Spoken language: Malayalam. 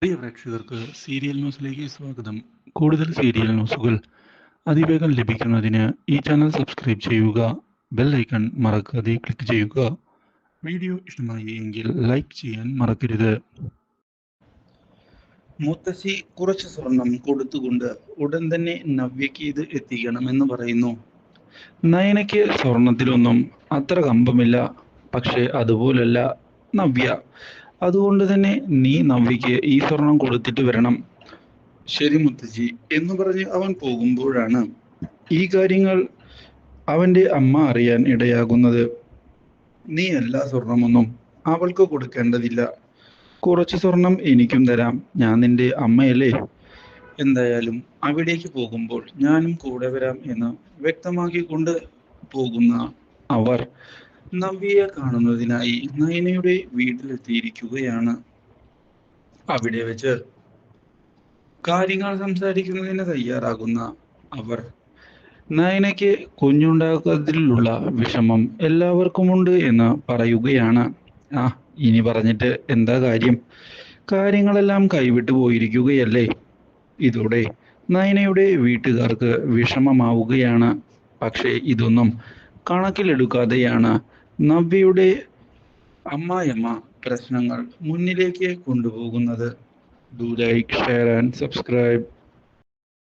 പ്രിയ പ്രേക്ഷകർക്ക് സീരിയൽ ന്യൂസിലേക്ക് സ്വാഗതം. കൂടുതൽ സീരിയൽ ന്യൂസുകൾ അതിവേഗം ലഭിക്കുന്നതിന് ഈ ചാനൽ സബ്സ്ക്രൈബ് ചെയ്യുക. ബെൽ ഐക്കൺ മറക്കാതെ ക്ലിക്ക് ചെയ്യുക. വീഡിയോ ഇഷ്ടമായി എങ്കിൽ ലൈക്ക് ചെയ്യാൻ മറക്കരുത്. മുത്തശ്ശി കുറച്ച് സ്വർണം കൊടുത്തുകൊണ്ട് ഉടൻ തന്നെ നവ്യയ്ക്ക് ഇത് എത്തിക്കണമെന്ന് പറയുന്നു. നയനയ്ക്ക് സ്വർണത്തിലൊന്നും അത്ര കമ്പമില്ല. പക്ഷെ അതുപോലല്ല നവ്യ. അതുകൊണ്ട് തന്നെ നീ നവ്യയ്ക്ക് ഈ സ്വർണം കൊടുത്തിട്ട് വരണം. ശരി മുത്തശ്ശി എന്ന് പറഞ്ഞ് അവൻ പോകുമ്പോഴാണ് ഈ കാര്യങ്ങൾ അവന്റെ അമ്മ അറിയാൻ ഇടയാകുന്നത്. നീ എല്ലാ സ്വർണമൊന്നും അവൾക്ക് കൊടുക്കേണ്ടതില്ല. കുറച്ച് സ്വർണം എനിക്കും തരാം. ഞാൻ നിന്റെ അമ്മയല്ലേ. എന്തായാലും അവിടേക്ക് പോകുമ്പോൾ ഞാനും കൂടെ വരാം എന്ന് വ്യക്തമാക്കിക്കൊണ്ട് പോകുന്ന അവർ നവ്യയെ കാണുന്നതിനായി നയനയുടെ വീട്ടിലെത്തിയിരിക്കുകയാണ്. അവിടെ വെച്ച് കാര്യങ്ങൾ സംസാരിക്കുന്നതിന് തയ്യാറാകുന്ന അവർ നയനയ്ക്ക് കുഞ്ഞുണ്ടാക്കുന്നതിലുള്ള വിഷമം എല്ലാവർക്കുമുണ്ട് എന്ന് പറയുകയാണ്. ഇനി പറഞ്ഞിട്ട് എന്താ കാര്യം? കാര്യങ്ങളെല്ലാം കൈവിട്ടു പോയിരിക്കുകയല്ലേ. ഇതോടെ നയനയുടെ വീട്ടുകാർക്ക് വിഷമമാവുകയാണ്. പക്ഷേ ഇതൊന്നും കണക്കിലെടുക്കാതെയാണ് നവ്യയുടെ അമ്മായിയമ്മ പ്രശ്നങ്ങൾ മുന്നിലേക്ക് കൊണ്ടുപോകുന്നത്. Do like, share and subscribe.